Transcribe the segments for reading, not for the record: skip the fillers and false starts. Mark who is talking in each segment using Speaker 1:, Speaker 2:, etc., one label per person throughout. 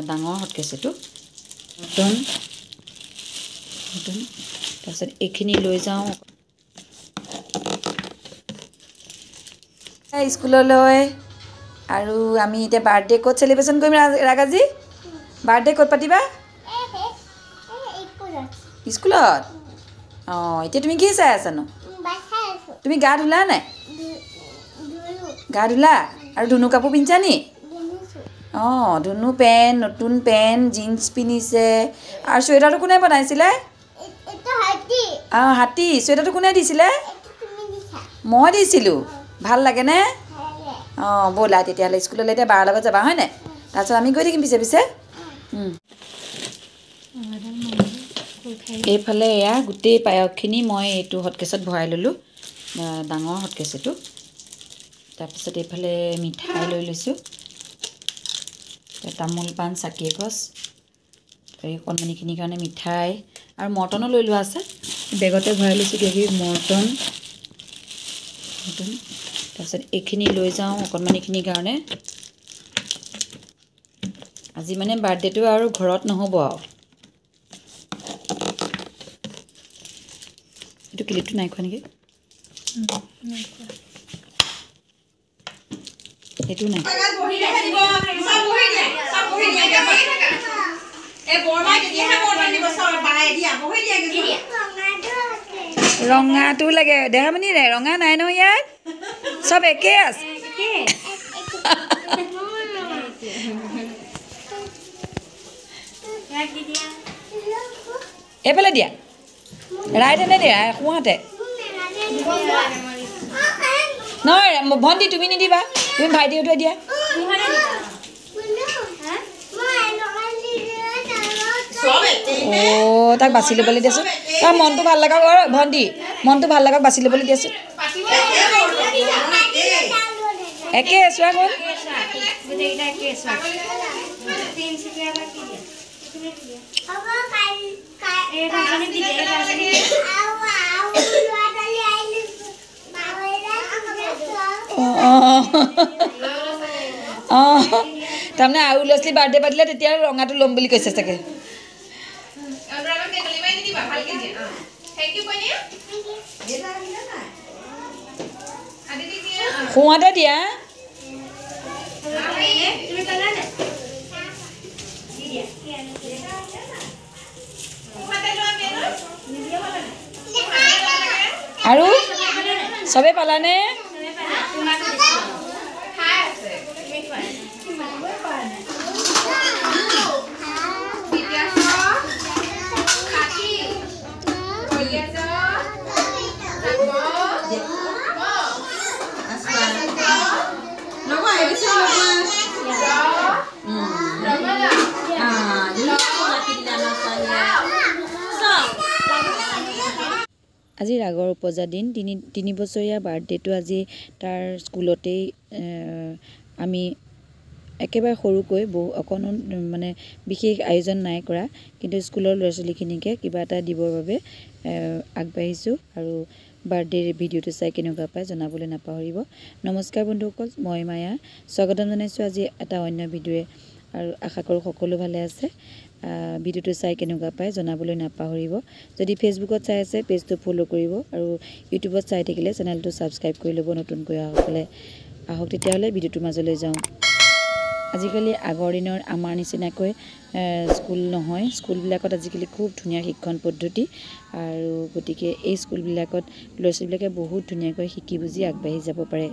Speaker 1: ডাঙৰ হটকেছ এইটো নতুন তাৰপিছত এইখিনি লৈ যাওঁ স্কুললৈ আৰু আমি এতিয়া বাৰ্থডে ক'ত চেলিব্ৰেশ্যন কৰিম ৰাগাজি বাৰ্থডে ক'ত পাতিবা স্কুলত অঁ এতিয়া তুমি কি চাই আছানো তুমি গা ধুলা নাই গা ধুলা আৰু ধুনু কাপোৰ পিন্ধিছা নি অঁ ধুনু পেণ্ট নতুন পেণ্ট জিন্স পিন্ধিছে আৰু চুৱেটাৰটো কোনে বনাইছিলে অঁ হাতী চুৱেটাৰটো কোনে দিছিলে মই দিছিলোঁ ভাল লাগেনে অঁ ব'লা তেতিয়াহ'লে স্কুললৈ এতিয়া বাৰ লগত যাবা হয়নে তাৰপিছত আমি গৈ থাকিম পিছে এইফালে এয়া গোটেই পায়সখিনি মই এইটো হটকেছত ভৰাই ল'লোঁ ডাঙৰ হটকেছ এইটো তাৰপিছত এইফালে মিঠাই লৈ লৈছোঁ তামোল পাণ চাকি এগছ এই কণমানিখিনিৰ কাৰণে মিঠাই আৰু মৰ্টনো লৈ লোৱা আছে বেগতে ভৰাই লৈছোঁ কিবাকিবি মৰ্টন তাৰপিছত এইখিনি লৈ যাওঁ অকণমানিখিনিৰ কাৰণে আজি মানে বাৰ্থডেটো আৰু ঘৰত নহ'ব আৰু এইটো ক্লিপটো নাই খোৱা নেকি এইটো নাই ৰঙাটো লাগে দেহামণি নাই ৰঙা নাই নহয় ইয়াত চব একে আছে এইফালে দিয়া ৰাইট হেনে দিয়া সোঁহাতে নহয় ভণ্টি তুমি নিদিবা তুমি ভাইটি উঠাই দিয়া অঁ তাক বাছি ল'বলৈ দিয়াচোন তাৰ মনটো ভাল লাগক ভণ্টি মনটো ভাল লাগক বাছি ল'বলৈ দিয়াচোন একে চোৱা গ'ল অঁ তাৰমানে আৰু ল'ৰা ছোৱালী বাৰ্থডে পাতিলে তেতিয়া ৰঙাটো ল'ম বুলি কৈছে চাগে সোঁহাতে দিয়া আৰু চবে পালানে আজি ৰাগৰ উপজা দিন তিনি বছৰীয়া বাৰ্থডেটো আজি তাৰ স্কুলতেই আমি একেবাৰে সৰুকৈ অকণো মানে বিশেষ আয়োজন নাই কৰা কিন্তু স্কুলৰ ল'ৰা ছোৱালীখিনিকে কিবা এটা দিবৰ বাবে আগবাঢ়িছোঁ আৰু বাৰ্থডেৰ ভিডিঅ'টো চাই কেনেকুৱা পায় জনাবলৈ নাপাহৰিব নমস্কাৰ বন্ধুসকল মই মায়া স্বাগতম জনাইছোঁ আজি এটা অন্য ভিডিঅ'য়ে আৰু আশা কৰোঁ সকলো ভালে আছে ভিডিঅ'টো চাই কেনেকুৱা পায় জনাবলৈ নাপাহৰিব যদি ফেচবুকত চাই আছে পেজটো ফ'ল' কৰিব আৰু ইউটিউবত চাই থাকিলে চেনেলটো ছাবস্ক্ৰাইব কৰি ল'ব নতুনকৈ অহাসকলে আহক তেতিয়াহ'লে ভিডিঅ'টোৰ মাজলৈ যাওঁ আজিকালি আগৰ দিনৰ আমাৰ নিচিনাকৈ স্কুল নহয় স্কুলবিলাকত আজিকালি খুব ধুনীয়া শিক্ষণ পদ্ধতি আৰু গতিকে এই স্কুলবিলাকত ল'ৰা ছোৱালীবিলাকে বহুত ধুনীয়াকৈ শিকি বুজি আগবাঢ়ি যাব পাৰে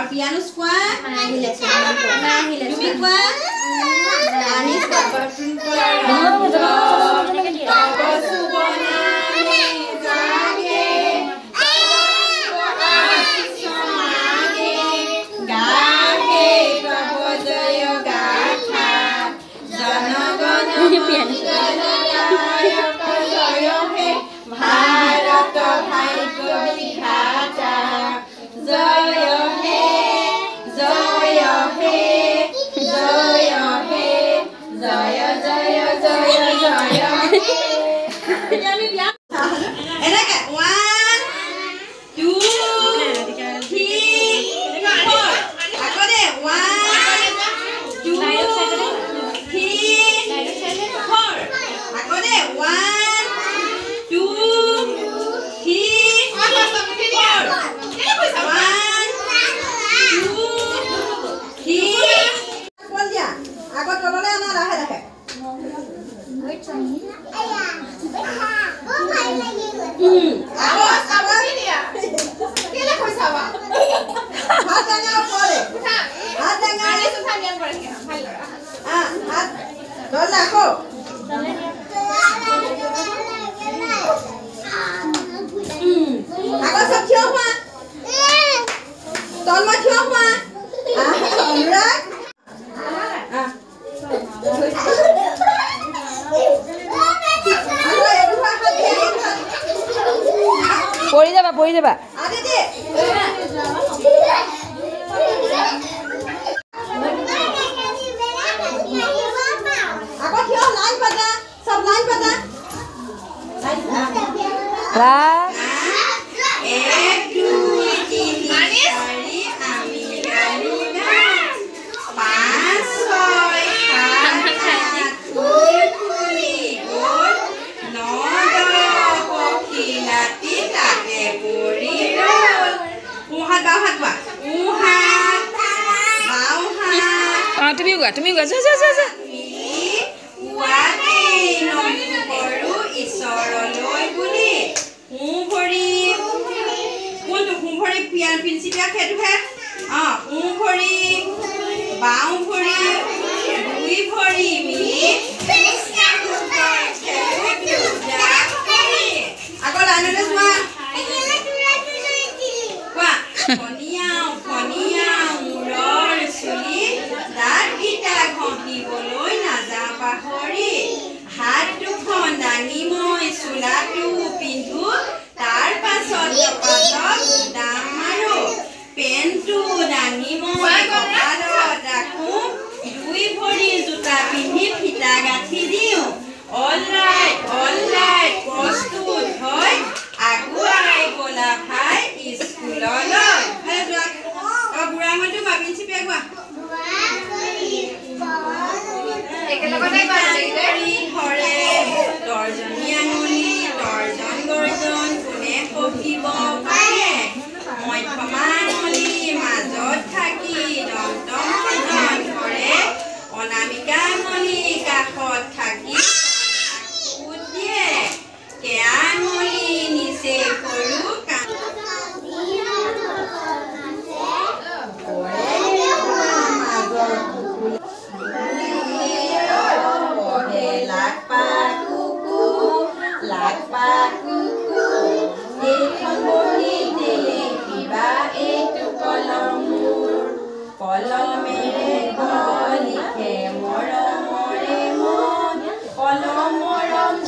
Speaker 2: আৰু পিয়ানোচ কোৱা তুমি কোৱা আমি
Speaker 1: পৰি যাবা তুমি গা যা যা যা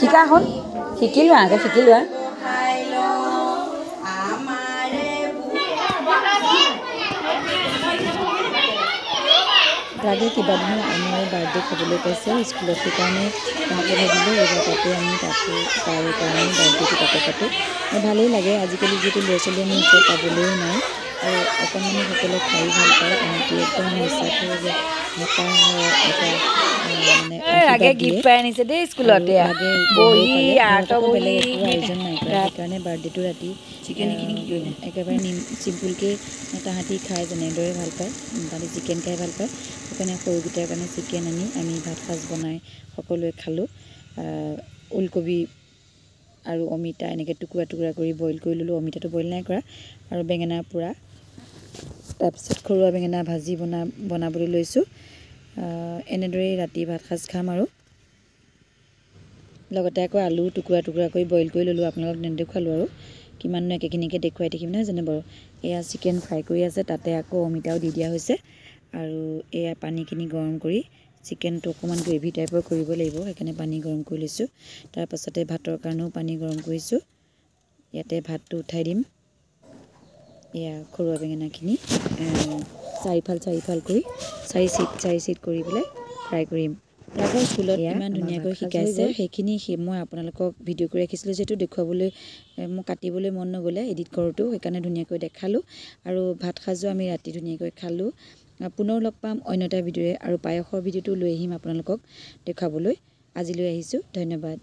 Speaker 1: শিকা এখন শিকিলোৱা আগে শিকিলোৱা ৰাগে কিবা দিন আমাৰ বাৰ্থডে খাবলৈ পাইছে স্কুলত সেইকাৰণে তাহাঁতে ভাবিলোঁ এইবাৰ তাতে আমি তাতে তাৰ কাৰণে বাৰ্থডেটো তাতে পাতোঁ ভালেই লাগে আজিকালি যিটো ল'ৰা ছোৱালী আমি এতিয়া পাবলৈও নাই আৰু অকণমানিসকলে খাই ভাল পায় আনকি একদম নিচাটো যে হেঁপাহ হয় এটা মানে আগে গিফ্ট পাই আনিছে দেই স্কুলতে আগে বহি আৰ্টৰ বেলেগ একো আয়োজন নাই কৰা সেইকাৰণে বাৰ্থডেটো ৰাতি চিকেন একেবাৰে চিম্পুলকৈ তাহাঁতি খাই যেনেদৰে ভাল পায় তাহাঁতি চিকেন খাই ভাল পায় সেইকাৰণে সৰুকেইটাৰ কাৰণে চিকেন আনি আমি ভাত সাজ বনাই সকলোৱে খালোঁ ওলকবি আৰু অমিতা এনেকৈ টুকুৰা টুকুৰা কৰি বইল কৰি ল'লোঁ অমিতাটো বইল নাই কৰা আৰু বেঙেনা পোৰা তাৰপিছত খৰুৱা বেঙেনা ভাজি বনাবলৈ লৈছোঁ। এনেদৰেই ৰাতি ভাত সাজ খাম আৰু লগতে আকৌ আলু টুকুৰা টুকুৰা কৰি বইল কৰি ল'লোঁ। আপোনালোকক নেদেখুৱালোঁ আৰু কিমাননো একেখিনিকে দেখুৱাই থাকিম নহয় জানো বাৰু। এয়া চিকেন ফ্ৰাই কৰি আছে, তাতে আকৌ অমিতাও দি দিয়া হৈছে আৰু এয়া পানীখিনি গৰম কৰি চিকেনটো অকণমান গ্ৰেভি টাইপৰ কৰিব লাগিব, সেইকাৰণে পানী গৰম কৰি লৈছোঁ। তাৰপাছতে ভাতৰ কাৰণেও পানী গৰম কৰিছোঁ। ইয়াতে ভাতটো উঠাই দিম। এয়া খৰুৱা বেঙেনাখিনি চাৰিফাল কৰি চাৰি চিট কৰি পেলাই ফ্ৰাই কৰিম। ৰাঘৰ স্কুলত ইমান ধুনীয়াকৈ শিকাইছে, সেইখিনি মই আপোনালোকক ভিডিঅ' কৰি ৰাখিছিলোঁ যিহেতু দেখুৱাবলৈ মোক কাটিবলৈ মন নগ'লে এডিট কৰোঁতেও, সেইকাৰণে ধুনীয়াকৈ দেখালোঁ। আৰু ভাত সাজো আমি ৰাতি ধুনীয়াকৈ খালোঁ। পুনৰ লগ পাম অন্য এটা ভিডিঅ'ৰে আৰু পায়সৰ ভিডিঅ'টো লৈ আহিম আপোনালোকক দেখুৱাবলৈ। আজিলৈ আহিছোঁ, ধন্যবাদ।